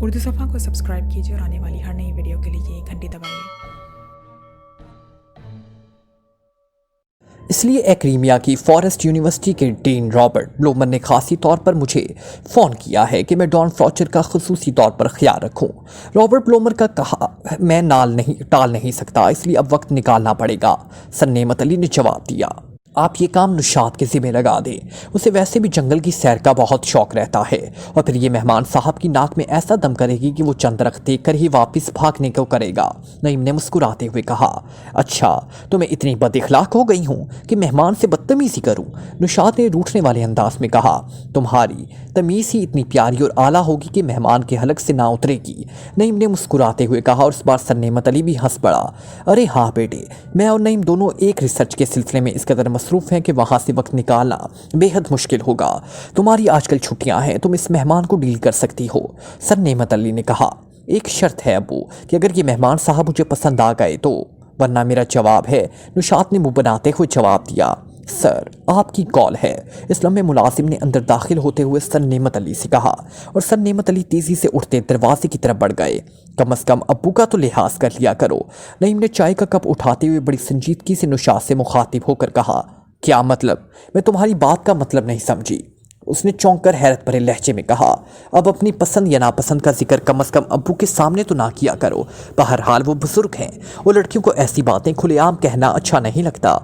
उर्दू सफ़ा को सब्सक्राइब कीजिए और आने वाली हर नई वीडियो के लिए घंटी दबाइए। इसलिए एक्रीमिया की फॉरेस्ट यूनिवर्सिटी के डीन रॉबर्ट ब्लूमर ने खासी तौर पर मुझे फ़ोन किया है कि मैं डॉन फ्लॉचर का खुसूसी तौर पर ख्याल रखूं। रॉबर्ट ब्लूमर का कहा मैं टाल नहीं सकता, इसलिए अब वक्त निकालना पड़ेगा। सर नेमत अली ने जवाब दिया, आप ये काम नुशात के ज़िम्मे लगा दें, उसे वैसे भी जंगल की सैर का बहुत शौक रहता है और फिर ये मेहमान साहब की नाक में ऐसा दम करेगी कि वो चंद रख देख कर ही वापस भागने को करेगा। नईम ने मुस्कुराते हुए कहा, अच्छा तो मैं इतनी बदइखलाक हो गई हूँ कि मेहमान से बदतमीज़ी करूँ? नुशात ने रूठने वाले अंदाज में कहा, तुम्हारी तमीज़ ही इतनी प्यारी और आला होगी कि मेहमान के हलक से ना उतरेगी। नईम ने मुस्कुराते हुए कहा और इस बार सर नेमत अली भी हंस पड़ा। अरे हाँ बेटे, मैं और नईम दोनों एक रिसर्च के सिलसिले में इस कदर मसरूफ़ हैं कि वहाँ से वक्त निकालना बेहद मुश्किल होगा। तुम्हारी आजकल छुट्टियाँ हैं, तुम इस मेहमान को डील कर सकती हो। सर नेमत अली ने कहा, एक शर्त है अबू कि अगर ये मेहमान साहब मुझे पसंद आ गए तो, वरना मेरा जवाब है। नुशात ने मुँह बनाते हुए जवाब दिया, सर आपकी कॉल है। इस लम्हे मुलाजिम ने अंदर दाखिल होते हुए सर नेमत अली से कहा और सर नेमत अली तेज़ी से उठते दरवाजे की तरफ बढ़ गए। कम अज़ कम अब्बू का तो लिहाज कर लिया करो। नईम ने चाय का कप उठाते हुए बड़ी संजीदगी से नुशात से मुखातिब होकर कहा, क्या मतलब? मैं तुम्हारी बात का मतलब नहीं समझी। उसने चौंक कर हैरत भरे लहजे में कहा, अब अपनी पसंद या नापसंद का जिक्र कम अज़ कम अब्बू के सामने तो ना किया करो। बहरहाल वो बुजुर्ग हैं, वो लड़कियों को ऐसी बातें खुलेआम कहना अच्छा नहीं लगता।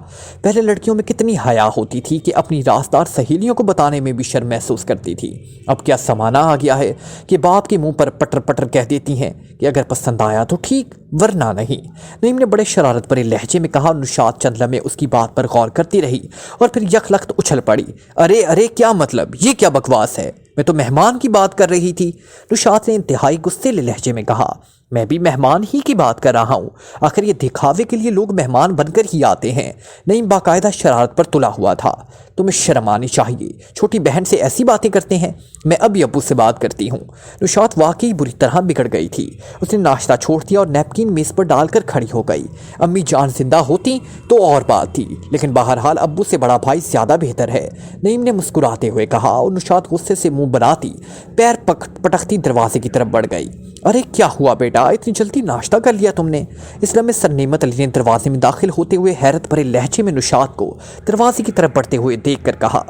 पहले लड़कियों में कितनी हया होती थी कि अपनी राजदार सहेलियों को बताने में भी शर्म महसूस करती थी। अब क्या ज़माना आ गया है कि बाप के मुंह पर पटर पटर कह देती हैं कि अगर पसंद आया तो ठीक, वरना नहीं। नईम ने बड़े शरारत भरे लहजे में कहा। नुशात चंद लम्हे उसकी बात पर गौर करती रही और फिर यकलख्त उछल पड़ी, अरे अरे क्या मतलब, ये क्या बकवास है? मैं तो मेहमान की बात कर रही थी। नुशात ने इंतहाई गुस्सेले लहजे में कहा, मैं भी मेहमान ही की बात कर रहा हूँ। आखिर ये दिखावे के लिए लोग मेहमान बनकर ही आते हैं। नईम बाकायदा शरारत पर तुला हुआ था। तुम्हें शर्म आनी चाहिए, छोटी बहन से ऐसी बातें करते हैं। मैं अभी अब्बू से बात करती हूँ। नुशात वाकई बुरी तरह बिगड़ गई थी। उसने नाश्ता छोड़ दिया और नैपकिन मेज़ पर डालकर खड़ी हो गई। अम्मी जान जिंदा होती तो और बात थी, लेकिन बहरहाल अब्बू से बड़ा भाई ज़्यादा बेहतर है। नईम ने मुस्कुराते हुए कहा और नुशात गुस्से से मुंह बनाती पैर पटकती दरवाजे की तरफ बढ़ गई। अरे क्या हुआ बेटा, इतनी जल्दी नाश्ता कर लिया तुमने? इस लम्हे सर नेमत अली ने दरवाजे में दाखिल होते हुए हैरत भरे लहजे में नुशात को दरवाजे की तरफ बढ़ते हुए देखकर कहा,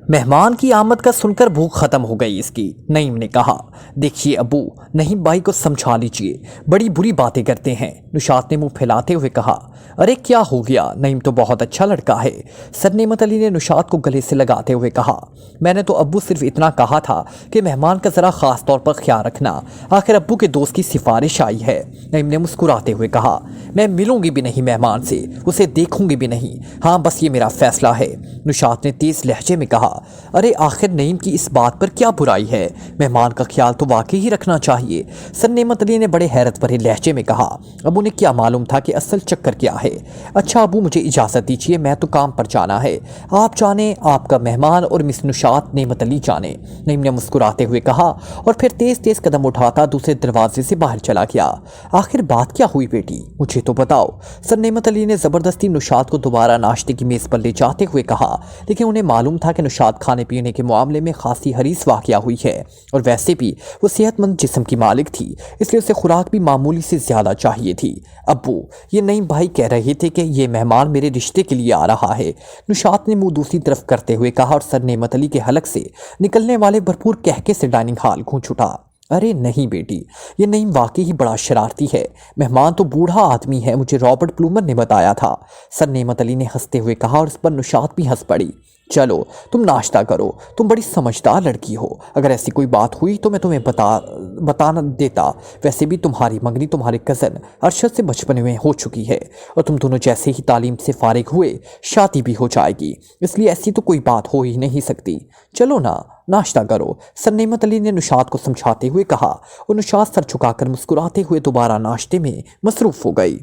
मेहमान की आमद का सुनकर भूख खत्म हो गई इसकी। नईम ने कहा, देखिए अबू, नहीम भाई को समझा लीजिए, बड़ी बुरी बातें करते हैं। नुशात ने मुंह फैलाते हुए कहा, अरे क्या हो गया, नईम तो बहुत अच्छा लड़का है। सर नेमत अली ने नुशात को गले से लगाते हुए कहा, मैंने तो अब्बू सिर्फ इतना कहा था कि मेहमान का ज़रा ख़ास तौर पर ख्याल रखना, आखिर अब्बू के दोस्त की सिफारिश आई है। नईम ने मुस्कुराते हुए कहा, मैं मिलूंगी भी नहीं मेहमान से, उसे देखूंगी भी नहीं। हाँ बस ये मेरा फैसला है। नुशात ने तेज़ लहजे में कहा, अरे आखिर नईम की इस बात पर क्या बुराई है? मेहमान का ख्याल तो वाकई ही रखना चाहिए। सर नेमत अली ने बड़े हैरत भरे लहजे में कहा, अबू ने क्या मालूम था कि असल चक्कर क्या है। अच्छा अबू मुझे इजाज़त दीजिए, मैं तो काम पर जाना है। आप जाने, आपका मेहमान और मिस नुशात नेमत अली जाने। नईम ने मुस्कुराते हुए कहा और फिर तेज़ तेज़ कदम उठाता दूसरे दरवाजे से बाहर चला गया। आखिर बात क्या हुई बेटी, मुझे तो बताओ। सर नेमत अली ने ज़बरदस्ती नुशात को दोबारा नाश्ते की मेज़ पर ले जाते हुए कहा, लेकिन उन्हें मालूम था कि नुशात खाने पीने के मामले में खासी हरीस वाक़या हुई है और वैसे भी वो सेहतमंद जिस्म की मालिक थी, इसलिए उसे खुराक भी मामूली से ज़्यादा चाहिए थी। अब्बू, ये नईम भाई कह रहे थे कि ये मेहमान मेरे रिश्ते के लिए आ रहा है। नुशात ने मुंह दूसरी तरफ करते हुए कहा और सर नेमत अली के हलक से निकलने वाले भरपूर कहके से डाइनिंग हॉल गूंज उठा। अरे नहीं बेटी, ये नईम वाकई ही बड़ा शरारती है। मेहमान तो बूढ़ा आदमी है, मुझे रॉबर्ट प्लूमर ने बताया था। सर नेमत अली ने हंसते हुए कहा और इस पर नुशात भी हंस पड़ी। चलो तुम नाश्ता करो, तुम बड़ी समझदार लड़की हो। अगर ऐसी कोई बात हुई तो मैं तुम्हें बताना देता। वैसे भी तुम्हारी मंगनी तुम्हारे कज़न अरशद से बचपन में हो चुकी है और तुम दोनों जैसे ही तालीम से फारिग हुए शादी भी हो जाएगी, इसलिए ऐसी तो कोई बात हो ही नहीं सकती। चलो ना, नाश्ता करो। सर नेमत अली ने नुशात को समझाते हुए कहा और नुशात सर झुकाकर मुस्कुराते हुए दोबारा नाश्ते में मसरूफ़ हो गई।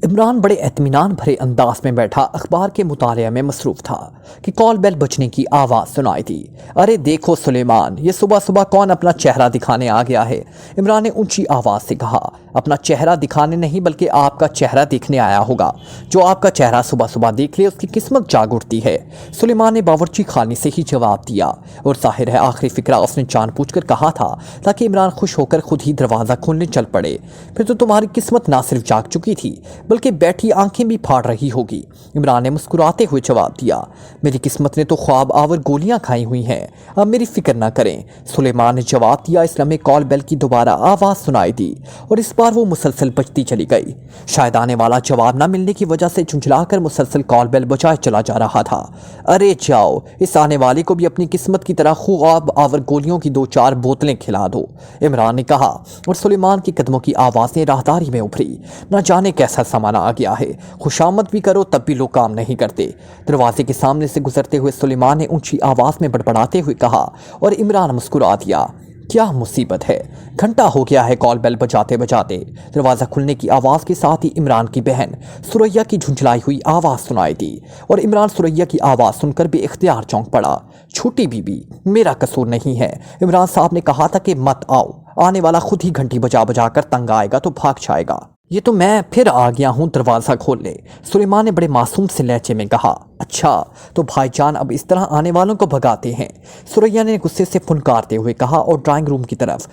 इमरान बड़े एतमीनान भरे अंदाज में बैठा अखबार के मुताले में मसरूफ़ था कि कॉल बेल बजने की आवाज़ सुनाई थी। अरे देखो सुलेमान, ये सुबह सुबह कौन अपना चेहरा दिखाने आ गया है? इमरान ने ऊंची आवाज़ से कहा। اپنا چہرہ دکھانے نہیں بلکہ آپ کا چہرہ دیکھنے آیا ہوگا۔ جو آپ کا چہرہ صبح صبح دیکھ لے اس کی قسمت جاگ اٹھتی ہے۔ سلیمان نے باورچی خانے سے ہی جواب دیا، اور ظاہر ہے آخری فقرہ اس نے جان پوچھ کر کہا تھا تاکہ عمران خوش ہو کر خود ہی دروازہ کھولنے چل پڑے۔ پھر تو تمہاری قسمت نہ صرف جاگ چکی تھی بلکہ بیٹھی آنکھیں بھی پھاڑ رہی ہوگی۔ عمران نے مسکراتے ہوئے جواب دیا، میری قسمت نے تو خواب آور گولیاں کھائی ہوئی ہیں، اب میری فکر نہ کریں۔ سلیمان نے جواب دیا۔ اس لمحے کال بیل کی دوبارہ آواز سنائی دی اور اس بار وہ مسلسل بجتی چلی گئی۔ شاید آنے والا جواب نہ ملنے کی وجہ سے جھنجھلا کر مسلسل کال بیل بجائے چلا جا رہا تھا۔ ارے جاؤ، اس آنے والے کو بھی اپنی قسمت کی طرح خواب آور گولیوں کی 2-4 بوتلیں کھلا دو، عمران نے کہا، اور سلیمان کے قدموں کی آوازیں راہداری میں ابھری۔ نہ جانے کیسا زمانہ آ گیا ہے، خوشامد بھی کرو تب بھی لوگ کام نہیں کرتے۔ دروازے کے سامنے سے گزرتے ہوئے سلیمان نے اونچی آواز میں بڑبڑاتے ہوئے کہا، اور عمران مسکرا دیا۔ کیا مصیبت ہے، گھنٹہ ہو گیا ہے کال بیل بجاتے بجاتے۔ دروازہ کھلنے کی آواز کے ساتھ ہی عمران کی بہن سریا کی جھنجھلائی ہوئی آواز سنائی دی، اور عمران سریا کی آواز سن کر بے اختیار چونک پڑا۔ چھوٹی بی بی، میرا قصور نہیں ہے، عمران صاحب نے کہا تھا کہ مت آؤ، آنے والا خود ہی گھنٹی بجا بجا کر تنگ آئے گا تو بھاگ جائے گا۔ یہ تو میں پھر آ گیا ہوں دروازہ کھولنے، سلیمان نے بڑے معصوم سے لہجے میں کہا۔ اچھا تو بھائی جان اب اس طرح آنے والوں کو بھگاتے ہیں، سریا نے غصے سے پھنکارتے ہوئے کہا، اور ڈرائنگ روم کی طرف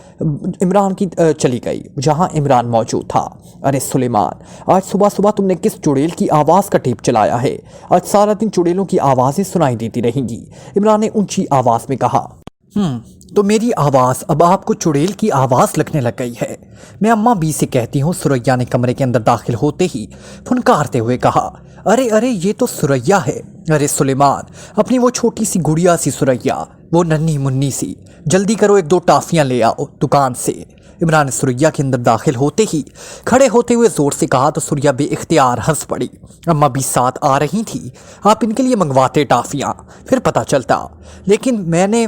عمران کی چلی گئی جہاں عمران موجود تھا۔ ارے سلیمان، آج صبح صبح تم نے کس چڑیل کی آواز کا ٹیپ چلایا ہے؟ آج سارا دن چڑیلوں کی آوازیں سنائی دیتی رہیں گی، عمران نے اونچی آواز میں کہا۔ تو میری آواز اب آپ کو چڑیل کی آواز لگنے لگ گئی ہے؟ میں اماں بی سے کہتی ہوں، سریا نے کمرے کے اندر داخل ہوتے ہی پھنکارتے ہوئے کہا۔ ارے یہ تو سریا ہے۔ ارے سلیمان، اپنی وہ چھوٹی سی گڑیا سی سریا، وہ ننھی منی سی، جلدی کرو 1-2 ٹافیاں لے آؤ دکان سے۔ عمران نے سریا کے اندر داخل ہوتے ہی کھڑے ہوتے ہوئے زور سے کہا تو سریا بے اختیار ہنس پڑی۔ اماں بھی ساتھ آ رہی تھی، آپ ان کے لیے منگواتے ٹافیاں، پھر پتہ چلتا، لیکن میں نے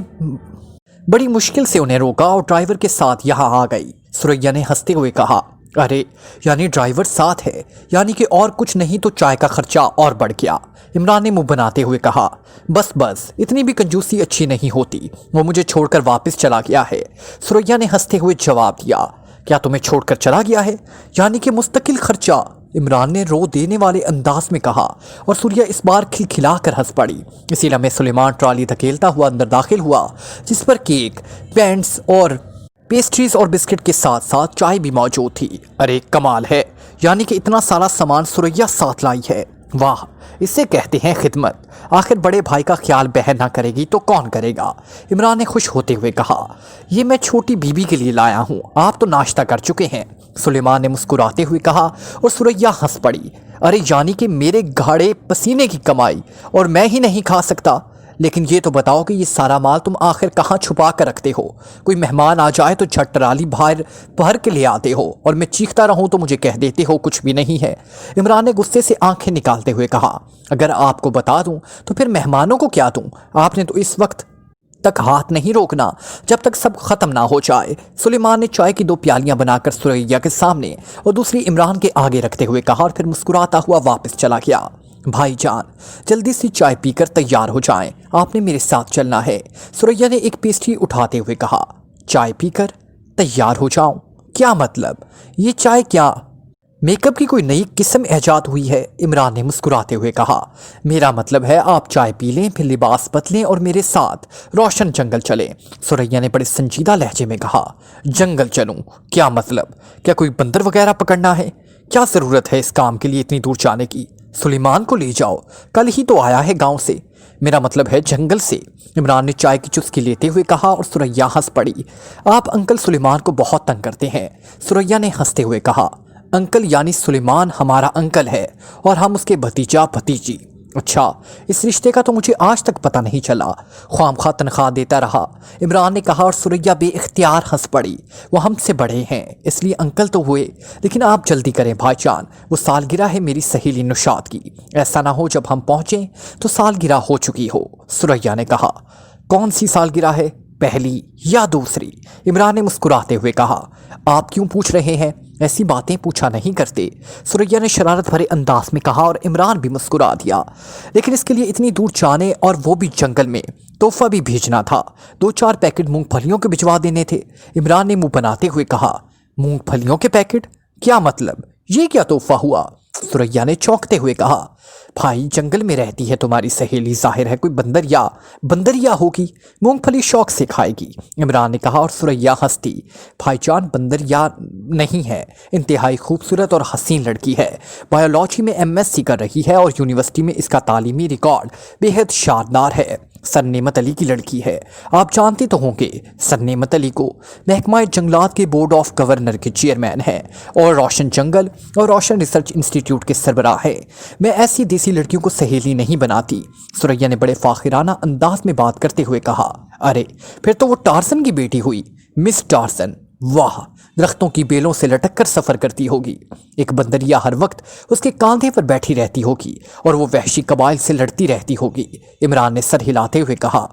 بڑی مشکل سے انہیں روکا اور ڈرائیور کے ساتھ یہاں آ گئی، سریا نے ہنستے ہوئے کہا۔ ارے یعنی ڈرائیور ساتھ ہے، یعنی کہ اور کچھ نہیں تو چائے کا خرچہ اور بڑھ گیا، عمران نے منہ بناتے ہوئے کہا۔ بس اتنی بھی کنجوسی اچھی نہیں ہوتی، وہ مجھے چھوڑ کر واپس چلا گیا ہے، سریا نے ہنستے ہوئے جواب دیا۔ کیا تمہیں چھوڑ کر چلا گیا ہے؟ یعنی کہ مستقل خرچہ، عمران نے رو دینے والے انداز میں کہا، اور سریا اس بار کھلکھلا کر ہنس پڑی۔ اسی لمحے سلیمان ٹرالی دھکیلتا ہوا اندر داخل ہوا، جس پر کیک، پینٹس اور پیسٹریز اور بسکٹ کے ساتھ ساتھ چائے بھی موجود تھی۔ ارے کمال ہے، یعنی کہ اتنا سارا سامان سریا ساتھ لائی ہے، واہ، اسے کہتے ہیں خدمت، آخر بڑے بھائی کا خیال بہن نہ کرے گی تو کون کرے گا، عمران نے خوش ہوتے ہوئے کہا۔ یہ میں چھوٹی بی بی کے لیے لایا ہوں، آپ تو ناشتہ کر چکے ہیں، سلیمان نے مسکراتے ہوئے کہا، اور سریا ہنس پڑی۔ ارے یعنی کہ میرے گاڑے پسینے کی کمائی اور میں ہی نہیں کھا سکتا؟ لیکن یہ تو بتاؤ کہ یہ سارا مال تم آخر کہاں چھپا کر رکھتے ہو؟ کوئی مہمان آ جائے تو جھٹ ٹرالی بھر کے لے آتے ہو، اور میں چیختا رہوں تو مجھے کہہ دیتے ہو کچھ بھی نہیں ہے، عمران نے غصے سے آنکھیں نکالتے ہوئے کہا۔ اگر آپ کو بتا دوں تو پھر مہمانوں کو کیا دوں؟ آپ نے تو اس وقت تک ہاتھ نہیں روکنا جب تک سب ختم نہ ہو جائے، سلیمان نے چائے کی 2 پیالیاں بنا کر سریا کے سامنے اور دوسری عمران کے آگے رکھتے ہوئے کہا، اور پھر مسکراتا ہوا واپس چلا گیا۔ بھائی جان، جلدی سے چائے پی کر تیار ہو جائیں، آپ نے میرے ساتھ چلنا ہے، سریا نے ایک پیسٹری اٹھاتے ہوئے کہا۔ چائے پی کر تیار ہو جاؤں؟ کیا مطلب؟ یہ چائے کیا میک اپ کی کوئی نئی قسم ایجاد ہوئی ہے؟ عمران نے مسکراتے ہوئے کہا۔ میرا مطلب ہے آپ چائے پی لیں، پھر لباس بدلیں اور میرے ساتھ روشن جنگل چلیں، سریا نے بڑے سنجیدہ لہجے میں کہا۔ جنگل چلوں؟ کیا مطلب؟ کیا کوئی بندر وغیرہ پکڑنا ہے؟ کیا ضرورت ہے اس کام کے لیے اتنی دور جانے کی؟ سلیمان کو لے جاؤ، کل ہی تو آیا ہے گاؤں سے، میرا مطلب ہے جنگل سے، عمران نے چائے کی چسکی لیتے ہوئے کہا، اور سریا ہنس پڑی۔ آپ انکل سلیمان کو بہت تنگ کرتے ہیں، سریا نے ہنستے ہوئے کہا۔ انکل یعنی سلیمان ہمارا انکل ہے اور ہم اس کے بھتیجا بھتیجی۔ اچھا، اس رشتے کا تو مجھے آج تک پتہ نہیں چلا، خواہ مخواہ تنخواہ دیتا رہا، عمران نے کہا، اور سریا بے اختیار ہنس پڑی۔ وہ ہم سے بڑے ہیں اس لیے انکل تو ہوئے، لیکن آپ جلدی کریں بھائی جان، وہ سالگرہ ہے میری سہیلی نشاط کی، ایسا نہ ہو جب ہم پہنچیں تو سالگرہ ہو چکی ہو، سریا نے کہا۔ کون سی سالگرہ ہے، پہلی یا دوسری؟ عمران نے مسکراتے ہوئے کہا۔ آپ کیوں پوچھ رہے ہیں؟ ایسی باتیں پوچھا نہیں کرتے، سریا نے شرارت بھرے انداز میں کہا، اور عمران بھی مسکرا دیا۔ لیکن اس کے لیے اتنی دور جانے اور وہ بھی جنگل میں، تحفہ بھی بھیجنا تھا، 2-4 پیکٹ مونگ پھلیوں کے بھجوا دینے تھے، عمران نے منہ بناتے ہوئے کہا۔ مونگ پھلیوں کے پیکٹ؟ क्या मतलब, ये क्या तोहफा हुआ? सुरैया ने चौंकते हुए कहा। भाई, जंगल में रहती है तुम्हारी सहेली, जाहिर है कोई बंदरिया होगी, मूंगफली शौक से खाएगी, इमरान ने कहा और सुरैया हंसती। भाईजान, बंदरिया नहीं है, इंतहाई खूबसूरत और हसीन लड़की है, बायोलॉजी में एमएससी कर रही है और यूनिवर्सिटी में इसका तालीमी रिकॉर्ड बेहद शानदार है। सर नेमत अली की लड़की है, आप जानते तो होंगे सर नेमत अली को, महकमा जंगलात के बोर्ड ऑफ गवर्नर के चेयरमैन हैं और रोशन जंगल और रोशन रिसर्च इंस्टीट्यूट के सरबराह है। मैं ऐसी देसी लड़कियों को सहेली नहीं बनाती, सुरैया ने बड़े फाखिराना अंदाज में बात करते हुए कहा। अरे फिर तो वो टार्सन की बेटी हुई, मिस टार्सन। वाह, दरख्तों की बेलों से लटक कर सफ़र करती होगी, एक बंदरिया हर वक्त उसके कांधे पर बैठी रहती होगी और वो वहशी कबाइल से लड़ती रहती होगी, इमरान ने सर हिलाते हुए कहा।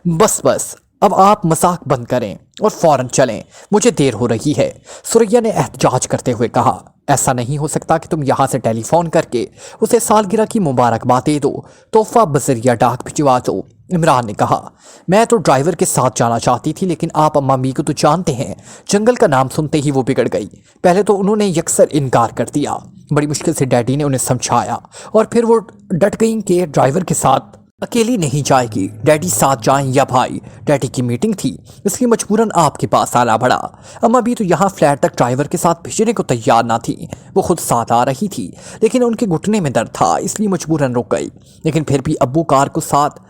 बस अब आप मजाक बंद करें और फौरन चलें, मुझे देर हो रही है, सुरैया ने एहतजाज करते हुए कहा। ऐसा नहीं हो सकता कि तुम यहाँ से टेलीफोन करके उसे सालगिरह की मुबारकबाद दे दो, तोहफा बजरिया डाक भिजवा दो, इमरान ने कहा। मैं तो ड्राइवर के साथ जाना चाहती थी, लेकिन आप अम्मा मी को तो जानते हैं, जंगल का नाम सुनते ही वो बिगड़ गई। पहले तो उन्होंने यकसर इनकार कर दिया, बड़ी मुश्किल से डैडी ने उन्हें समझाया और फिर वो डट गई कि ड्राइवर के साथ अकेली नहीं जाएगी, डैडी साथ जाएं या भाई। डैडी की मीटिंग थी, इसलिए मजबूरन आपके पास आना पड़ा। अम्मा भी तो यहाँ फ्लैट तक ड्राइवर के साथ भेजने को तैयार ना थी, वो खुद साथ आ रही थी, लेकिन उनके घुटने में दर्द था, इसलिए मजबूरन रुक गई। लेकिन फिर भी अब्बू कार को साथ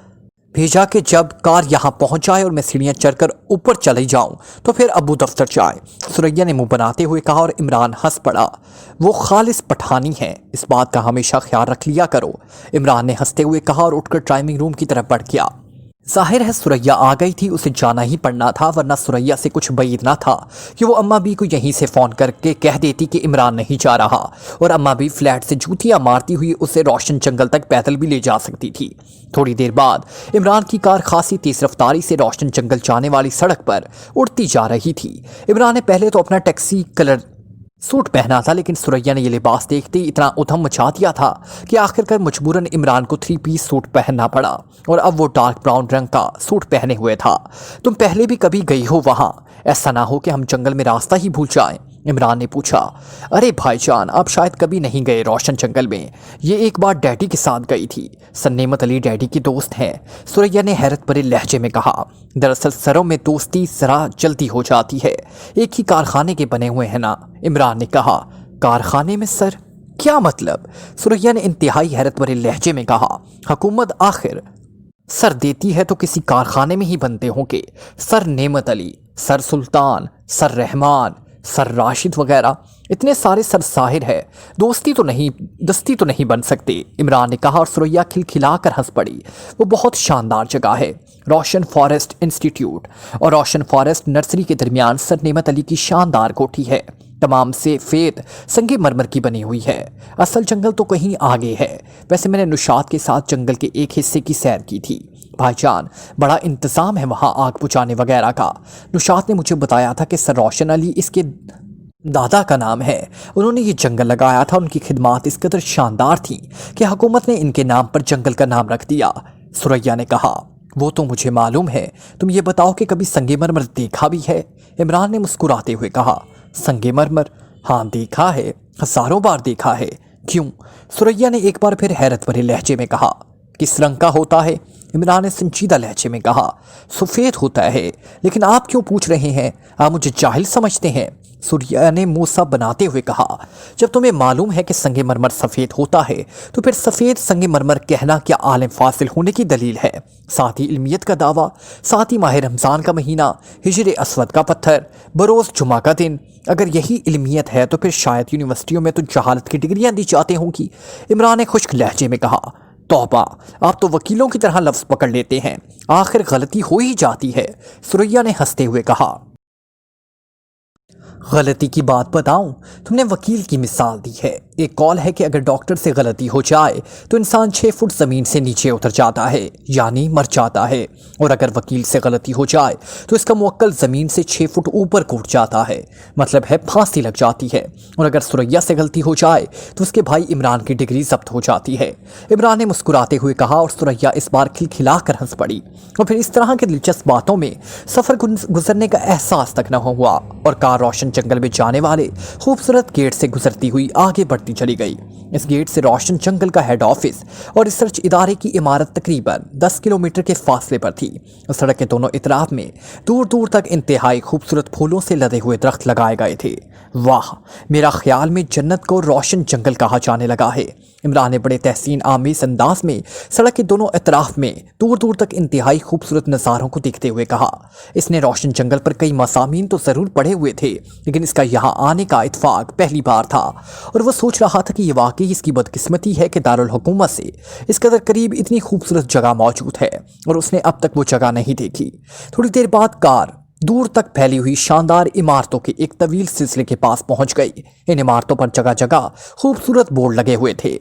भेजा कि जब कार यहाँ पहुँच जाए और मैं सीढ़ियाँ चढ़कर ऊपर चले जाऊँ तो फिर अब्बू दफ्तर जाए, सुरैया ने मुंह बनाते हुए कहा और इमरान हंस पड़ा। वो खालिस पठानी है, इस बात का हमेशा ख्याल रख लिया करो, इमरान ने हंसते हुए कहा और उठकर ड्राइविंग रूम की तरफ बढ़ गया। जाहिर है सुरैया आ गई थी, उसे जाना ही पड़ना था, वरना सुरैया से कुछ बैद ना था कि वो अम्मा बी को यहीं से फ़ोन करके कह देती कि इमरान नहीं जा रहा और अम्मा बी फ्लैट से जूतियां मारती हुई उसे रोशन जंगल तक पैदल भी ले जा सकती थी। थोड़ी देर बाद इमरान की कार खासी तेज रफ्तारी से रोशन जंगल जाने वाली सड़क पर उड़ती जा रही थी। इमरान ने पहले तो अपना टैक्सी कलर सूट पहना था, लेकिन सुरैया ने ये लिबास देखते ही इतना उधम मचा दिया था कि आखिरकार मजबूरन इमरान को 3 पीस सूट पहनना पड़ा और अब वो डार्क ब्राउन रंग का सूट पहने हुए था। तुम पहले भी कभी गई हो वहाँ? ऐसा ना हो कि हम जंगल में रास्ता ही भूल जाएं, इमरान ने पूछा। अरे भाईजान, आप शायद कभी नहीं गए रोशन जंगल में, ये एक बार डैडी के साथ गई थी, सर नेमत अली डैडी की दोस्त हैं, सुरैया ने हैरत भरे लहजे में कहा। दरअसल सरों में दोस्ती जरा जल्दी हो जाती है, एक ही कारखाने के बने हुए हैं ना, इमरान ने कहा। कारखाने में सर? क्या मतलब? सुरैया ने इंतहाई हैरत भरे लहजे में कहा। हुकूमत आखिर सर देती है तो किसी कारखाने में ही बनते होंगे, सर नेमत अली, सर सुल्तान, सर रहमान, सर राशिद वगैरह, इतने सारे सर साहिर है, दस्ती तो नहीं बन सकते, इमरान ने कहा और सुरैया खिलखिलाकर हंस पड़ी। वो बहुत शानदार जगह है, रोशन फॉरेस्ट इंस्टीट्यूट और रोशन फॉरेस्ट नर्सरी के दरमियान सर नेमत अली की शानदार कोठी है, तमाम से फेद संगे मरमर की बनी हुई है। असल जंगल तो कहीं आगे है। वैसे मैंने नुशात के साथ जंगल के एक हिस्से की सैर की थी भाईजान, बड़ा इंतज़ाम है वहाँ आग बुझाने वगैरह का। नुशात ने मुझे बताया था कि सर रोशन अली इसके दादा का नाम है, उन्होंने ये जंगल लगाया था, उनकी खिदमात इस कदर शानदार थी कि हुकूमत ने इनके नाम पर जंगल का नाम रख दिया, सुरैया ने कहा। वो तो मुझे मालूम है, तुम ये बताओ कि कभी संगे मरमर देखा भी है, इमरान ने मुस्कुराते हुए कहा। संगे मरमर? हाँ देखा है, हज़ारों बार देखा है। क्यों? सुरैया ने एक बार फिर हैरत भरे लहजे में कहा। किस रंग का होता है? इमरान ने संजीदा लहजे में कहा। सफ़ेद होता है। लेकिन आप क्यों पूछ रहे हैं? आप मुझे जाहिल समझते हैं, सुरैया ने मुँह सा बनाते हुए कहा। जब तुम्हें मालूम है कि संगे मरमर सफ़ेद होता है तो फिर सफ़ेद संगे मरमर कहना क्या आलिम फासिल होने की दलील है? साथ ही इल्मियत का दावा, साथ ही माह रमज़ान का महीना, हिजर अस्वद का पत्थर, बरोज़ जुमा का दिन, अगर यही इल्मियत है तो फिर शायद यूनिवर्सिटियों में तो जहालत की डिग्रियाँ दी जाती होंगी, इमरान ने खुश्क लहजे में कहा। तौबा, आप तो वकीलों की तरह लफ्ज़ पकड़ लेते हैं, आखिर गलती हो ही जाती है, सुरैया ने हंसते हुए कहा। गलती की बात बताऊं, तुमने वकील की मिसाल दी है, ایک کال ہے کہ اگر ڈاکٹر سے غلطی ہو جائے تو انسان 6 فٹ زمین سے نیچے اتر جاتا ہے، یعنی مر جاتا ہے، اور اگر وکیل سے غلطی ہو جائے تو اس کا موکل زمین سے 6 فٹ اوپر کوٹ جاتا ہے، مطلب ہے پھانسی لگ جاتی ہے، اور اگر سریا سے غلطی ہو جائے تو اس کے بھائی عمران کی ڈگری ضبط ہو جاتی ہے۔ عمران نے مسکراتے ہوئے کہا اور سریا اس بار کھلکھلا کر ہنس پڑی، اور پھر اس طرح کے دلچسپ باتوں میں سفر گزرنے کا احساس تک نہ ہوا، اور کار روشن جنگل میں جانے والے خوبصورت گیٹ سے گزرتی ہوئی آگے بڑھتی چلی گئی۔ اس گیٹ سے روشن جنگل کا ہیڈ آفس اور ریسرچ ادارے کی عمارت تقریباً 10 کلومیٹر کے فاصلے پر تھی۔ سڑک کے دونوں اطراف میں دور دور تک انتہائی خوبصورت پھولوں سے لدے ہوئے درخت لگائے گئے تھے۔ واہ، میرا خیال میں جنت کو روشن جنگل کہا جانے لگا ہے۔ عمران نے بڑے تحسین آمیز انداز میں سڑک کے دونوں اطراف میں دور دور تک انتہائی خوبصورت نظاروں کو دیکھتے ہوئے کہا۔ اس نے روشن جنگل پر کئی مضامین تو ضرور پڑھے ہوئے تھے، لیکن اس کا یہاں آنے کا اتفاق پہلی بار تھا، اور وہ سوچ رہا تھا کہ یہ واقعی اس کی بدقسمتی ہے کہ دارالحکومت سے اس قدر قریب اتنی خوبصورت جگہ موجود ہے، اور اس نے اب تک وہ جگہ نہیں دیکھی۔ تھوڑی دیر بعد کار دور تک پھیلی ہوئی شاندار عمارتوں کے ایک طویل سلسلے کے پاس پہنچ گئی۔ ان عمارتوں پر جگہ جگہ خوبصورت بورڈ لگے ہوئے تھے،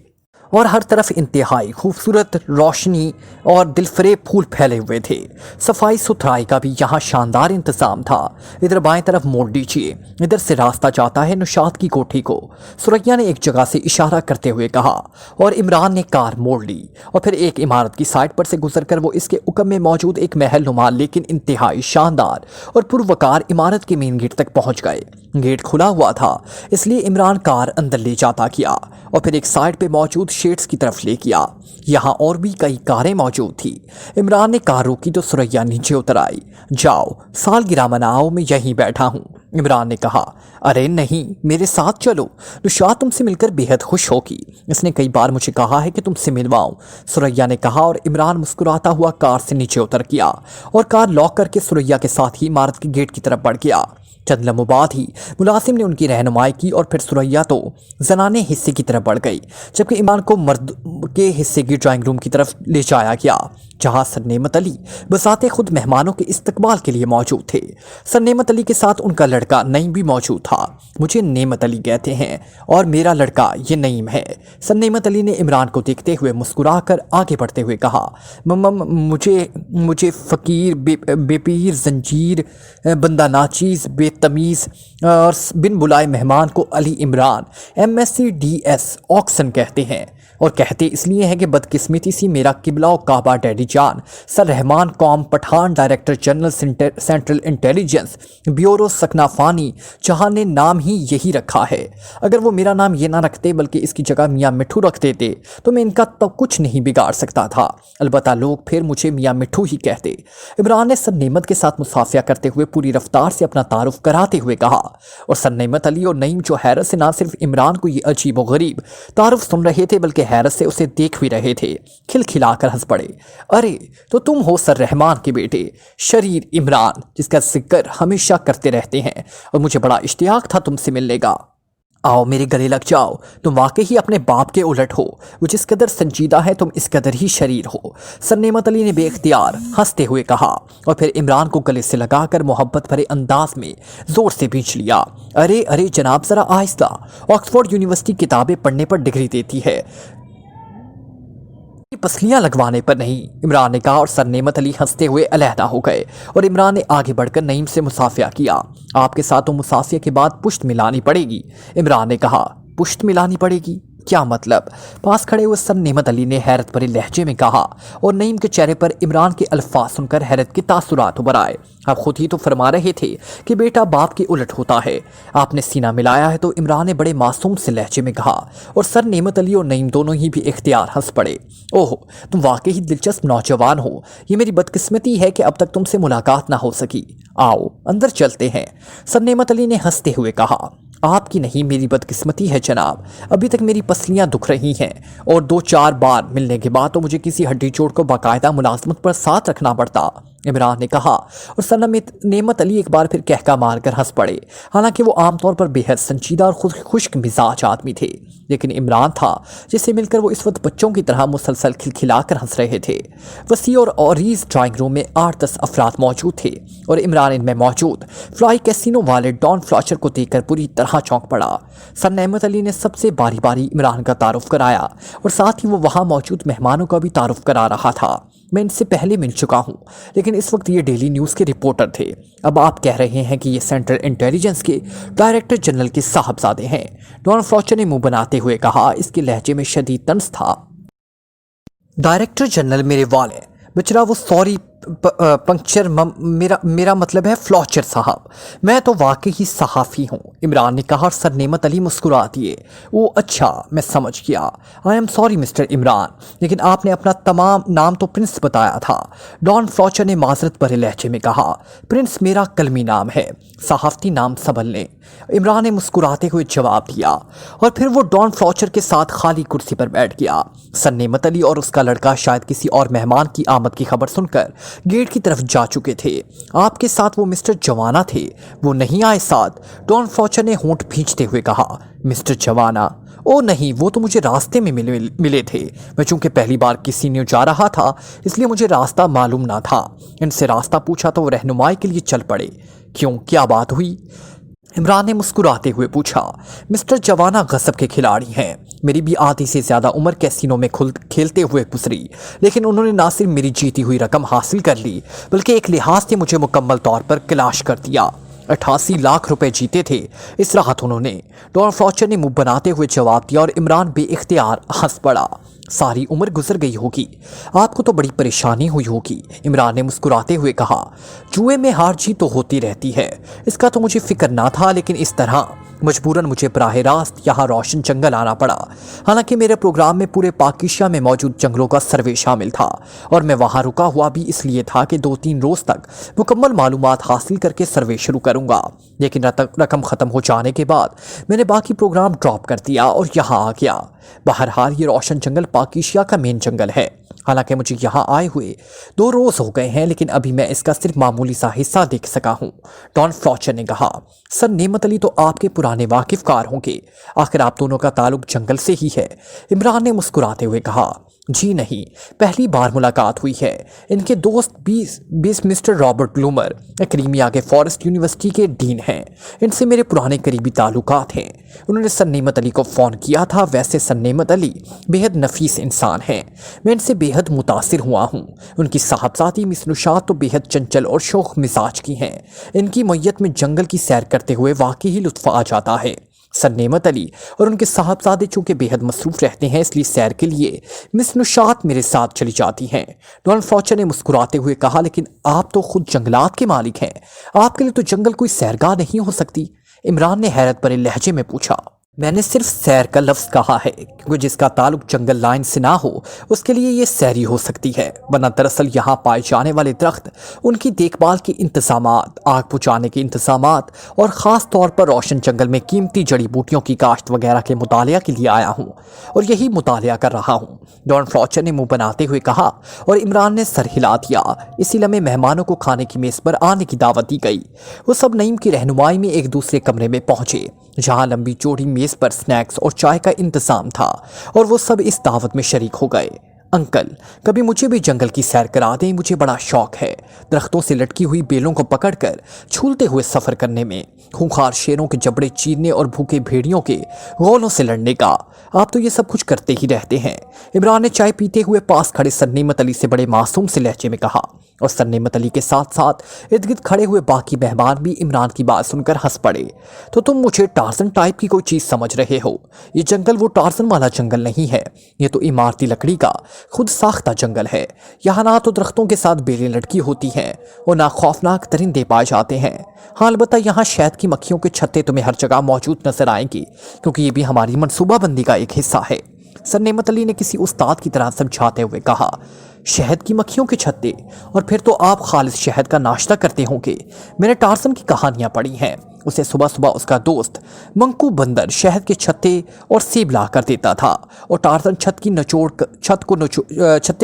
اور ہر طرف انتہائی خوبصورت روشنی اور دلفریب پھول پھیلے ہوئے تھے۔ صفائی ستھرائی کا بھی یہاں شاندار انتظام تھا۔ ادھر بائیں طرف موڑ دیجیے، ادھر سے راستہ جاتا ہے نشاط کی کوٹھی کو، سریا نے ایک جگہ سے اشارہ کرتے ہوئے کہا، اور عمران نے کار موڑ لی، اور پھر ایک عمارت کی سائٹ پر سے گزر کر وہ اس کے عقب میں موجود ایک محل نما لیکن انتہائی شاندار اور پروقار عمارت کے مین گیٹ تک پہنچ گئے۔ گیٹ کھلا ہوا تھا، اس لیے عمران کار اندر لے جاتا کیا، اور پھر ایک سائٹ پہ موجود شیڈز کی طرف لے گیا۔ یہاں اور بھی کئی کاریں موجود تھی۔ عمران نے کار روکی تو سریا نیچے اتر آئی۔ جاؤ، سالگرہ مناؤ، میں یہیں بیٹھا ہوں، عمران نے کہا۔ ارے نہیں، میرے ساتھ چلو، نشاط تم سے مل کر بے حد خوش ہوگی، اس نے کئی بار مجھے کہا ہے کہ تم سے ملواؤں، سریا نے کہا، اور عمران مسکراتا ہوا کار سے نیچے اتر گیا، اور کار لاک کر کے سریا کے ساتھ ہی عمارت کے گیٹ کی طرف بڑھ گیا۔ چند لمحوں بعد ہی ملازم نے ان کی رہنمائی کی، اور پھر سریا تو زنانے حصے کی طرف بڑھ گئی، جبکہ عمران کو مرد کے حصے کی ڈرائنگ روم کی طرف لے جایا گیا، جہاں سر نعمت علی بذات خود مہمانوں کے استقبال کے لیے موجود تھے۔ سر نعمت علی کے ساتھ ان کا لڑکا نعیم بھی موجود تھا۔ مجھے نعمت علی کہتے ہیں، اور میرا لڑکا یہ نعیم ہے، سر نعمت علی نے عمران کو دیکھتے ہوئے مسکرا کر آگے بڑھتے ہوئے کہا۔ مجھے فقیر، بے پیر، زنجیر، بندہ ناچیز، بے تمیز اور بن بلائے مہمان کو علی عمران MSc DS آکسن کہتے ہیں، اور کہتے اس لیے ہیں کہ بدقسمتی سی میرا قبلہ و کعبہ ڈیڈی جان سر رحمان قوم Pathan director general central intelligence bureau سکنہ فانی جہاں نے نام ہی یہی رکھا ہے۔ اگر وہ میرا نام یہ نہ رکھتے بلکہ اس کی جگہ میاں مٹھو رکھ دیتے تو میں ان کا تو کچھ نہیں بگاڑ سکتا تھا، البتہ لوگ پھر مجھے میاں مٹھو ہی کہتے۔ عمران نے سر نعمت کے ساتھ مصافحہ کرتے ہوئے پوری رفتار سے اپنا تعارف کراتے ہوئے کہا، اور سر نعمت علی اور نعیم جو حیرت سے نہ صرف عمران کو یہ عجیب و غریب تعارف سن رہے تھے بلکہ حیرت سے اسے دیکھ بھی رہے تھے، کھلکھلا کر ہنس پڑے۔ ارے تو تم ہو سر رحمان کے بیٹے شریر عمران، جس کا ذکر ہمیشہ کرتے رہتے ہیں، اور مجھے بڑا اشتیاق تھا تم سے ملنے کا۔ آؤ میرے گلے لگ جاؤ، تم واقعی اپنے باپ کے الٹ ہو، وہ جس قدر سنجیدہ ہے تم اس قدر ہی شریر ہو، سر نعمت علی نے بے اختیار ہنستے ہوئے کہا، اور پھر عمران کو گلے سے لگا کر محبت بھرے انداز میں زور سے کھینچ لیا۔ ارے جناب ذرا آہستہ، آکسفورڈ یونیورسٹی کتابیں پڑھنے پر ڈگری دیتی ہے، پسلیاں لگوانے پر نہیں، عمران نے کہا، اور سر نعمت علی ہنستے ہوئے علیحدہ ہو گئے، اور عمران نے آگے بڑھ کر نعیم سے مصافحہ کیا۔ آپ کے ساتھ تو مصافحہ کے بعد پشت ملانی پڑے گی، عمران نے کہا۔ پشت ملانی پڑے گی؟ کیا مطلب؟ پاس کھڑے ہوئے سر نعمت علی نے حیرت بھرے لہجے میں کہا، اور نعیم کے چہرے پر عمران کے الفاظ سن کر حیرت کے تاثرات ابھر آئے۔ آپ خود ہی تو فرما رہے تھے کہ بیٹا باپ کے الٹ ہوتا ہے، آپ نے سینہ ملایا ہے، تو عمران نے بڑے معصوم سے لہجے میں کہا، اور سر نعمت علی اور نعیم دونوں ہی بھی اختیار ہنس پڑے۔ اوہ، تم واقعی دلچسپ نوجوان ہو، یہ میری بدقسمتی ہے کہ اب تک تم سے ملاقات نہ ہو سکی، آؤ اندر چلتے ہیں، سر نعمت علی نے ہنستے ہوئے کہا۔ آپ کی نہیں، میری بدقسمتی ہے جناب، ابھی تک میری پسلیاں دکھ رہی ہیں، اور 2-4 بار ملنے کے بعد تو مجھے کسی ہڈی چوٹ کو باقاعدہ ملازمت پر ساتھ رکھنا پڑتا، इमरान ने कहा और सना नेमत अली एक बार फिर कहका मारकर हंस पड़े। हालांकि वो आमतौर पर बेहद संजीदा और खुश्क मिजाज आदमी थे, लेकिन इमरान था जिसे मिलकर वो इस वक्त बच्चों की तरह मुसलसल खिलखिलाकर हंस रहे थे। वसी और ऑरीज ड्राइंग रूम में 8-10 अफराद मौजूद थे और इमरान इनमें मौजूद फ्लाई कैसीनो वाले डॉन फ्लॉचर को देखकर पूरी तरह चौंक पड़ा। सर नेमत अली ने सबसे बारी बारी इमरान का तारुफ कराया और साथ ही वो वहाँ मौजूद मेहमानों का भी तारुफ करा रहा था। मैं इनसे पहले मिल चुका हूँ, लेकिन इस वक्त ये डेली न्यूज़ के रिपोर्टर थे। अब आप कह रहे हैं कि ये सेंट्रल इंटेलिजेंस के डायरेक्टर जनरल के साहबजादे हैं। डॉन फ्लॉचर ने मुंह बनाते हुए कहा। इसके लहजे में शदीद तंज था। डायरेक्टर जनरल मेरे वाले बेचारा वो सॉरी पंक्चर मेरा मतलब है फ्लॉचर साहब, मैं तो वाकई ही सहाफ़ी हूँ, इमरान ने कहा और सर नेमत अली मुस्कुरा दिए। वो अच्छा, मैं समझ गया। I am sorry mister Imran, लेकिन आपने अपना तमाम नाम तो प्रिंस बताया था। डॉन फ्लॉचर ने माजरत भरे लहजे में कहा। प्रिंस मेरा कलमी नाम है, सहाफ़ती नाम संभल लें, इमरान ने मुस्कुराते हुए जवाब दिया और फिर वो डॉन फ्लॉचर के साथ खाली कुर्सी पर बैठ गया। सर नेमत अली और उसका लड़का शायद किसी और मेहमान की आमद की खबर सुनकर गेट की तरफ जा चुके थे। आपके साथ वो मिस्टर जवाना थे, वो नहीं आए साथ? डॉन फ्लॉचर ने होंठ भींचते हुए कहा। मिस्टर जवाना? ओ नहीं, वो तो मुझे रास्ते में मिले थे। मैं चूंकि पहली बार किसी ने जा रहा था इसलिए मुझे रास्ता मालूम ना था। इनसे रास्ता पूछा तो वो रहनुमाई के लिए चल पड़े। क्यों, क्या बात हुई? इमरान ने मुस्कुराते हुए पूछा। मिस्टर जवाना गजब के खिलाड़ी हैं। मेरी भी आधी से ज़्यादा उम्र कैसीनो में खेलते हुए गुजरी, लेकिन उन्होंने ना सिर्फ मेरी जीती हुई रकम हासिल कर ली बल्कि एक लिहाज से मुझे मुकम्मल तौर पर क्लाश कर दिया। 88 लाख रुपए जीते थे इस रात उन्होंने। डॉन फ्लॉचर ने मुंह बनाते हुए जवाब दिया और इमरान बेइख्तियार हंस पड़ा। सारी उम्र गुजर गई होगी, आपको तो बड़ी परेशानी हुई होगी, इमरान ने मुस्कुराते हुए कहा। जुए में हार जीत तो होती रहती है, इसका तो मुझे फिक्र ना था, लेकिन इस तरह मजबूरन मुझे बराह रास्त यहाँ रोशन जंगल आना पड़ा। हालांकि मेरे प्रोग्राम में पूरे पाकिस्तान में मौजूद जंगलों का सर्वे शामिल था और मैं वहाँ रुका हुआ भी इसलिए था कि 2-3 रोज़ तक मुकम्मल मालूमात हासिल करके सर्वे शुरू करूँगा। लेकिन रकम ख़त्म हो जाने के बाद मैंने बाकी प्रोग्राम ड्रॉप कर दिया और यहाँ आ गया। बहरहाल ये रोशन जंगल पाकिस्तान का मेन जंगल है। हालांकि मुझे यहाँ आए हुए 2 रोज़ हो गए हैं, लेकिन अभी मैं इसका सिर्फ मामूली सा हिस्सा देख सका हूँ, डॉन फ्लॉचर ने कहा। सर नेमत अली तो आपके पुराने वाकिफकार होंगे, आखिर आप दोनों का ताल्लुक जंगल से ही है, इमरान ने मुस्कुराते हुए कहा। जी नहीं, पहली बार मुलाकात हुई है। इनके दोस्त 20 मिस्टर रॉबर्ट ब्लूमर क्रीमिया के फॉरेस्ट यूनिवर्सिटी के डीन हैं। इनसे मेरे पुराने करीबी ताल्लुकात हैं। उन्होंने सर नेमत अली को फ़ोन किया था। वैसे सर नेमत अली बेहद नफीस इंसान हैं, मैं इनसे बेहद मुतासिर हुआ हूँ। उनकी साहबजादी मिस नुशात तो बेहद चंचल और शौक मिजाज की हैं। इनकी मैयत में जंगल की सैर करते हुए वाकई ही लुत्फ़ आ जाता है। सर नेमत अली और उनके साहबजादे चूँकि बेहद मसरूफ़ रहते हैं, इसलिए सैर के लिए मिस नुशात मेरे साथ चली जाती हैं, डॉन फ्लॉचर ने मुस्कुराते हुए कहा। लेकिन आप तो खुद जंगलात के मालिक हैं, आपके लिए तो जंगल कोई सैरगाह नहीं हो सकती, इमरान ने हैरत भरे लहजे में पूछा। मैंने सिर्फ सैर का लफ्ज़ कहा है, क्योंकि जिसका ताल्लुक जंगल लाइन से ना हो उसके लिए ये सैरी हो सकती है, वरना दरअसल यहाँ पाए जाने वाले दरख्त, उनकी देखभाल के इंतज़ामात, आग बुझाने के इंतज़ामात और ख़ास तौर पर रोशन जंगल में कीमती जड़ी बूटियों की काश्त वगैरह के मुतालिया के लिए आया हूँ और यही मुतालिया कर रहा हूँ, डॉन फ्लॉचर ने मुँह बनाते हुए कहा और इमरान ने सर हिला दिया। इसी लम्हे मेहमानों को खाने की मेज़ पर आने की दावत दी गई। वो सब नईम की रहनुमाई में एक दूसरे कमरे में पहुँचे, जहाँ लंबी चौड़ी मेज़ पर स्नैक्स और चाय का इंतज़ाम था और वो सब इस दावत में शरीक हो गए। अंकल, कभी मुझे भी जंगल की सैर करा दें, मुझे बड़ा शौक है दरख्तों से लटकी हुई बेलों को पकड़कर झूलते हुए सफ़र करने में, खूंखार शेरों के जबड़े चीरने और भूखे भेड़ियों के गोलों से लड़ने का। आप तो ये सब कुछ करते ही रहते हैं, इमरान ने चाय पीते हुए पास खड़े सर नेमत अली से बड़े मासूम से लहजे में कहा। और सर नेमत अली के साथ साथ इर्द गिर्द खड़े हुए बाकी मेहमान भी इमरान की बात सुनकर हंस पड़े। तो तुम मुझे टार्जन टाइप की कोई चीज़ समझ रहे हो? ये जंगल वो टार्जन वाला जंगल नहीं है, ये तो इमारती लकड़ी का खुद साख्ता जंगल है। यहाँ ना तो दरख्तों के साथ बेलें लटकी होती हैं और ना खौफनाक दरिंदे पाए जाते हैं। हाँ, अलबत्ता यहाँ शहद की मक्खियों के छत्ते तुम्हें हर जगह मौजूद नजर आएंगी, क्योंकि ये भी हमारी मनसूबाबंदी का एक हिस्सा है। सरनेमत अली ने किसी उस्ताद की तरह समझाते हुए कहा, शहद की मक्खियों के छत्ते, और फिर तो आप खालिस शहद का नाश्ता करते होंगे। मैंने टार्सन की कहानियां पढ़ी हैं। उसे सुबह सुबह उसका दोस्त मंकू बंदर शहद के छत्ते और सेब ला कर देता था और टार्सन छत्ते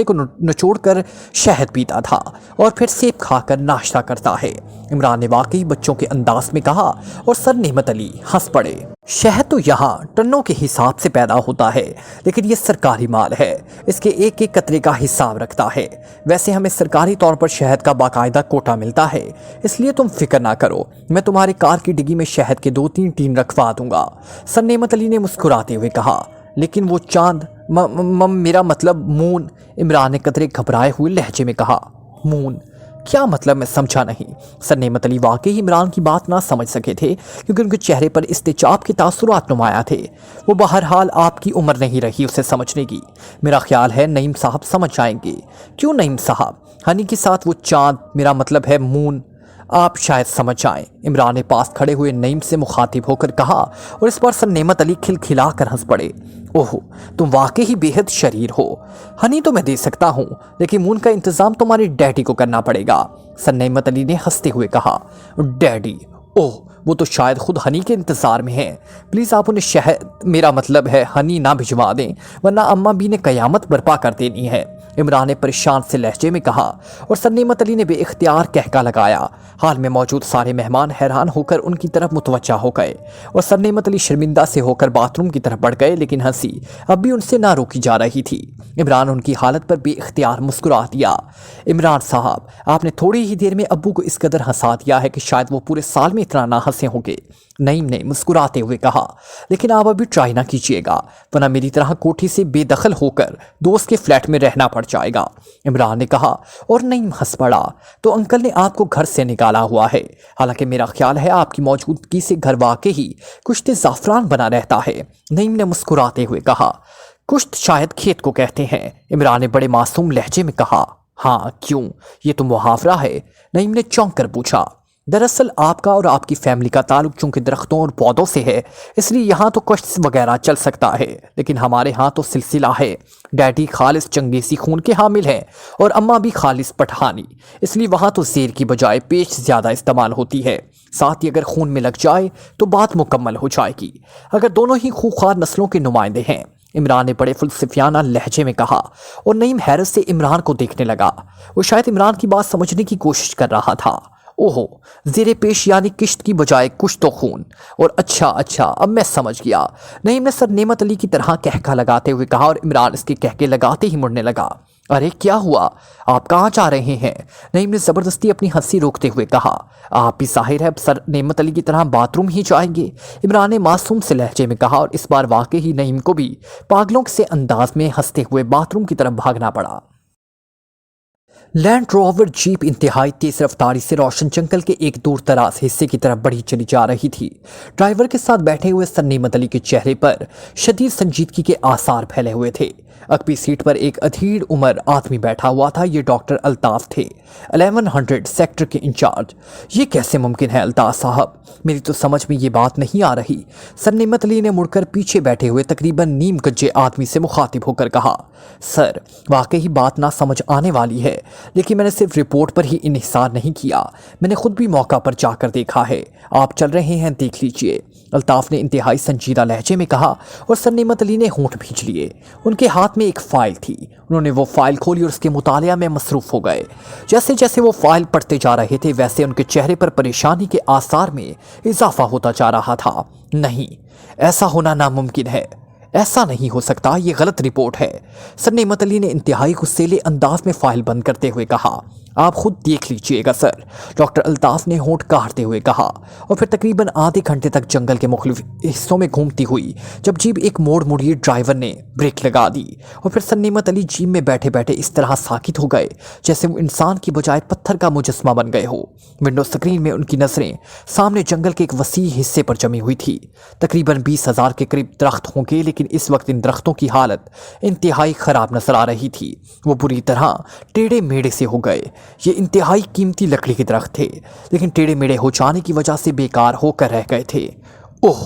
को निचोड़ कर शहद पीता था और फिर सेब खाकर नाश्ता करता है। इमरान ने वाकई बच्चों के अंदाज में कहा और सरनेमत अली हंस पड़े। शहद तो यहाँ टनों के हिसाब से पैदा होता है, लेकिन ये सरकारी माल है, इसके एक एक कतरे का हिसाब रखता है। वैसे हमें सरकारी तौर पर शहद का बाकायदा कोटा मिलता है, इसलिए तुम फिक्र ना करो, मैं तुम्हारी कार की डिग्गी में शहद के 2-3 टीन रखवा दूंगा। सरनेमत अली ने मुस्कुराते हुए कहा, लेकिन वो चांद मेरा मतलब मून। इमरान ने कतरे घबराए हुए लहजे में कहा, मून क्या मतलब? मैं समझा नहीं। सरनेमत अली वाकई इमरान की बात ना समझ सके थे, क्योंकि उनके चेहरे पर इस्तेजाब के तासुरात नुमाया थे। वो बहरहाल आपकी उम्र नहीं रही उसे समझने की। मेरा ख्याल है नईम साहब समझ जाएंगे। क्यों नईम साहब? हनी के साथ वो चांद, मेरा मतलब है मून, आप शायद समझ जाएं। इमरान ने पास खड़े हुए नईम से मुखातिब होकर कहा और इस पर सरनेमत अली खिलखिला कर हंस पड़े। ओह, तुम वाकई ही बेहद शरीर हो। हनी तो मैं दे सकता हूँ, लेकिन मून का इंतजाम तुम्हारे डैडी को करना पड़ेगा। सरनेमत अली ने हंसते हुए कहा, डैडी? ओह, वो तो शायद खुद हनी के इंतजार में हैं। प्लीज़ आप उन्हें शहद, मेरा मतलब है हनी, ना भिजवा दें, वरना अम्मा भी ने कयामत बर्पा कर देनी है। इमरान ने परेशान से लहजे में कहा और सरनेमत अली ने बेइख्तियार कहका लगाया। हाल में मौजूद सारे मेहमान हैरान होकर उनकी तरफ मुतवज्जा हो गए और सरनेमत अली शर्मिंदा से होकर बाथरूम की तरफ बढ़ गए, लेकिन हंसी अब भी उनसे ना रोकी जा रही थी। इमरान उनकी हालत पर बेइख्तियार मुस्कुरा दिया। इमरान साहब, आपने थोड़ी ही देर में अब्बू को इस कदर हंसा दिया है कि शायद वो पूरे साल में इतना ना हंसे होंगे। नईम ने मुस्कुराते हुए कहा, लेकिन आप अभी ट्राई ना कीजिएगा, वरना मेरी तरह कोठी से बेदखल होकर दोस्त के फ्लैट में रहना पड़ जाएगा। इमरान ने कहा और नईम हंस पड़ा। तो अंकल ने आपको घर से निकाला हुआ है। हालांकि मेरा ख्याल है आपकी मौजूदगी से घर वाकई ही कुश्ते ज़ाफ़रान बना रहता है। नईम ने मुस्कुराते हुए कहा, कुश्त शायद खेत को कहते हैं। इमरान ने बड़े मासूम लहजे में कहा, हाँ क्यों, ये तो मुहावरा है। नईम ने चौंक कर पूछा, दरअसल आपका और आपकी फैमिली का ताल्लुक चूंकि दरख्तों और पौधों से है, इसलिए यहाँ तो कुश्त वगैरह चल सकता है, लेकिन हमारे यहाँ तो सिलसिला है। डैडी खालिस चंगेसी खून के हामिल हैं और अम्मा भी खालिस पठानी, इसलिए वहाँ तो ज़ेर की बजाय पेश ज़्यादा इस्तेमाल होती है। साथ ही अगर खून में लग जाए तो बात मुकम्मल हो जाएगी, अगर दोनों ही खूंखार नस्लों के नुमाइंदे हैं। इमरान ने बड़े फुलसफियाना लहजे में कहा और नईम हैरत से इमरान को देखने लगा। वो शायद इमरान की बात समझने की कोशिश कर रहा था। ओहो, ज़ेरे पेश यानी किश्त की बजाय कुछ तो खून, और अच्छा अब मैं समझ गया। नईम ने सरनेमत अली की तरह कहका लगाते हुए कहा और इमरान इसके कहके लगाते ही मुड़ने लगा। अरे क्या हुआ, आप कहाँ जा रहे हैं? नईम ने ज़बरदस्ती अपनी हंसी रोकते हुए कहा। आप भी ज़ाहिर है सरनेमत अली की तरह बाथरूम ही जाएंगे, इमरान ने मासूम से लहजे में कहा और इस बार वाकई ही नईम को भी पागलों से अंदाज में हंसते हुए बाथरूम की तरफ भागना पड़ा। लैंड रोवर जीप इंतहाई तेज रफ्तारी से रोशन जंगल के एक दूर दराज हिस्से की तरफ बढ़ी चली जा रही थी। ड्राइवर के साथ बैठे हुए सरनेमत अली के चेहरे पर शदीद संजीदगी के आसार फैले हुए थे। अगली सीट पर एक अधीर उम्र आदमी बैठा हुआ था। ये डॉक्टर अल्ताफ थे, 1100 सेक्टर के इंचार्ज। ये कैसे मुमकिन है अल्ताफ साहब, मेरी तो समझ में ये बात नहीं आ रही। सरनेमत अली ने मुड़कर पीछे बैठे हुए तकरीबन नीम गज्जे आदमी से मुखातिब होकर कहा, सर वाकई बात ना समझ आने वाली है, लेकिन मैंने सिर्फ रिपोर्ट पर ही इन्हिसार नहीं किया, मैंने खुद भी मौका पर जाकर देखा है। आप चल रहे हैं, देख लीजिए, अल्ताफ ने इंतहाई संजीदा लहजे में कहा और सरनेमत अली ने होंठ भींच लिए। उनके हाथ में एक फ़ाइल थी। उन्होंने वो फाइल खोली और उसके मुतालिया में मसरूफ़ हो गए। जैसे जैसे वो फाइल पढ़ते जा रहे थे, वैसे उनके चेहरे पर परेशानी के आसार में इजाफा होता जा रहा था। नहीं, ऐसा होना नामुमकिन है, ऐसा नहीं हो सकता, ये गलत रिपोर्ट है। सरनेमत अली ने इंतहाई गुस्सेले अंदाज में फाइल बंद करते हुए कहा, आप खुद देख लीजिएगा सर, डॉक्टर अल्ताफ ने होंठ काटते हुए कहा और फिर तकरीबन आधे घंटे तक जंगल के मुख्तलिफ हिस्सों में घूमती हुई जब जीप एक मोड़ मुड़िए ड्राइवर ने ब्रेक लगा दी और फिर सरनेमत अली जीप में बैठे बैठे इस तरह साकित हो गए जैसे वो इंसान की बजाय पत्थर का मुजस्मा बन गए हो। विंडो स्क्रीन में उनकी नजरें सामने जंगल के एक वसी हिस्से पर जमी हुई थी। तकरीबन 20,000 के करीब दरख्त होंगे, लेकिन इस वक्त इन दरख्तों की हालत इंतहाई ख़राब नजर आ रही थी। वो बुरी तरह टेढ़े मेढ़े से हो गए। ये इंतहाई कीमती लकड़ी के दरख्त थे, लेकिन टेढ़े मेढ़े हो जाने की वजह से बेकार होकर रह गए थे। ओह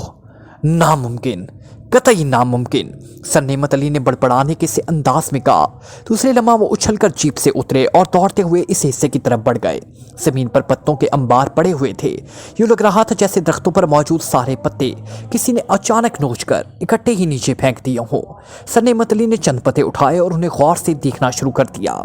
नामुमकिन, कतई नामुमकिन, सर नेमत अली ने बड़बड़ाने के से अंदाज में कहा। दूसरे लम्हा वो उछलकर जीप से उतरे और दौड़ते हुए इस हिस्से की तरफ बढ़ गए। जमीन पर पत्तों के अंबार पड़े हुए थे। यूं लग रहा था जैसे दरख्तों पर मौजूद सारे पत्ते किसी ने अचानक नोचकर इकट्ठे ही नीचे फेंक दिए हों। सर नेमत अली ने चंद पत्ते उठाए और उन्हें गौर से देखना शुरू कर दिया।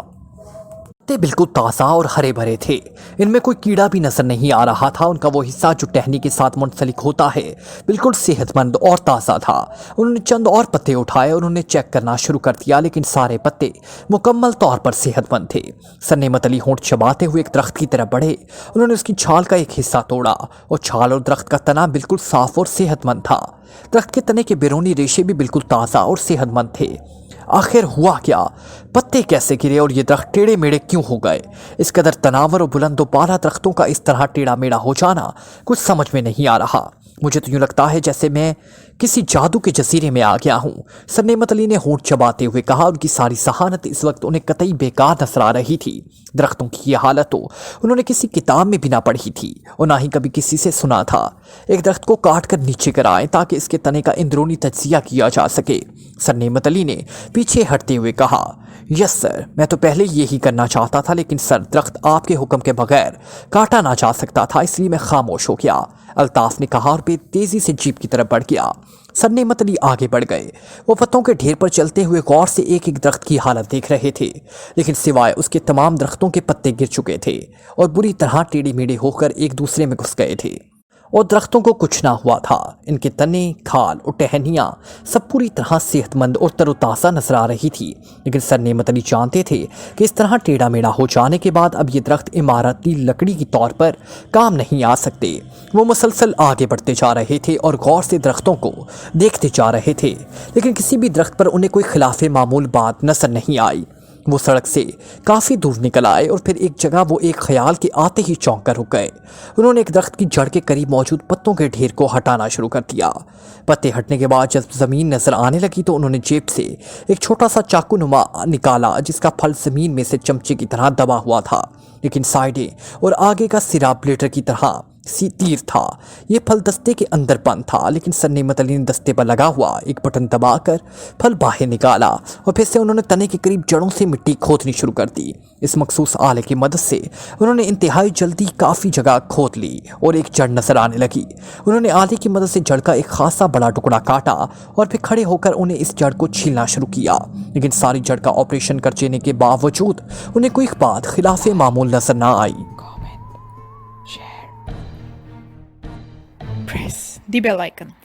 पत्ते बिल्कुल ताज़ा और हरे भरे थे। इनमें कोई कीड़ा भी नजर नहीं आ रहा था। उनका वो हिस्सा जो टहनी के साथ मुंसलिक होता है बिल्कुल सेहतमंद और ताज़ा था। उन्होंने चंद और पत्ते उठाए और उन्हें चेक करना शुरू कर दिया, लेकिन सारे पत्ते मुकम्मल तौर पर सेहतमंद थे। सर नेमत अली होंठ चबाते हुए एक दरख्त की तरफ बढ़े। उन्होंने उसकी छाल का एक हिस्सा तोड़ा और छाल और दरख्त का तना बिल्कुल साफ और सेहतमंद था। दरख्त के तने के बैरूनी रेशे भी बिल्कुल ताज़ा और सेहतमंद थे। आखिर हुआ क्या? पत्ते कैसे गिरे और ये दरख्त टेढ़े मेढ़े क्यों हो गए? इस कदर तनावर और बुलंद बाला दरख्तों का इस तरह टेढ़ा मेढ़ा हो जाना कुछ समझ में नहीं आ रहा। मुझे तो यूं लगता है जैसे मैं किसी जादू के जजीरे में आ गया हूँ, सर नेमत अली ने होंठ चबाते हुए कहा। उनकी सारी सहानत इस वक्त उन्हें कतई बेकार नजर आ रही थी। दरख्तों की यह हालत तो उन्होंने किसी किताब में भी ना पढ़ी थी और ना ही कभी किसी से सुना था। एक दरख्त को काट कर नीचे कराएं ताकि इसके तने का अंदरूनी तज्जिया किया जा सके, सर नेमत अली ने पीछे हटते हुए कहा। यस सर, मैं तो पहले यही करना चाहता था, लेकिन सर दरख्त आपके हुक्म के बगैर काटा ना जा सकता था, इसलिए मैं खामोश हो गया, अल्ताफ ने कहा और तेजी से जीप की तरफ बढ़ गया। सर नेमत अली आगे बढ़ गए। वो पत्तों के ढेर पर चलते हुए गौर से एक एक दरख्त की हालत देख रहे थे, लेकिन सिवाय उसके तमाम दरख्तों के पत्ते गिर चुके थे और बुरी तरह टेढ़े मेढ़े होकर एक दूसरे में घुस गए थे और दरख्तों को कुछ ना हुआ था। इनके तने, खाल और टहनियाँ सब पूरी तरह सेहतमंद और तरोताज़ा नजर आ रही थी, लेकिन सर नेमत अली जानते थे कि इस तरह टेढ़ा मेढ़ा हो जाने के बाद अब ये दरख्त इमारती लकड़ी की तौर पर काम नहीं आ सकते। वो मुसलसल आगे बढ़ते जा रहे थे और गौर से दरख्तों को देखते जा रहे थे, लेकिन किसी भी दरख्त पर उन्हें कोई खिलाफ मामूल बात नजर नहीं आई। वो सड़क से काफ़ी दूर निकल आए और फिर एक जगह वो एक ख्याल के आते ही चौंक कर रुक गए। उन्होंने एक दरख्त की जड़ के करीब मौजूद पत्तों के ढेर को हटाना शुरू कर दिया। पत्ते हटने के बाद जब ज़मीन नज़र आने लगी तो उन्होंने जेब से एक छोटा सा चाकू नुमा निकाला, जिसका फल ज़मीन में से चमचे की तरह दबा हुआ था, लेकिन साइडें और आगे का सिरा ब्लेडर की तरह तीर था। ये फल दस्ते के अंदर बंद था, लेकिन सर नेमत अली ने दस्ते पर लगा हुआ एक बटन दबाकर फल बाहर निकाला और फिर से उन्होंने तने के करीब जड़ों से मिट्टी खोदनी शुरू कर दी। इस मखसूस आले की मदद से उन्होंने इंतहाई जल्दी काफ़ी जगह खोद ली और एक जड़ नजर आने लगी। उन्होंने आले की मदद से जड़ का एक खासा बड़ा टुकड़ा काटा और फिर खड़े होकर उन्हें इस जड़ को छीलना शुरू किया, लेकिन सारी जड़ का ऑपरेशन कर देने के बावजूद उन्हें कोई बात खिलाफ मामूल नजर ना आई। Comment, share, press the bell icon.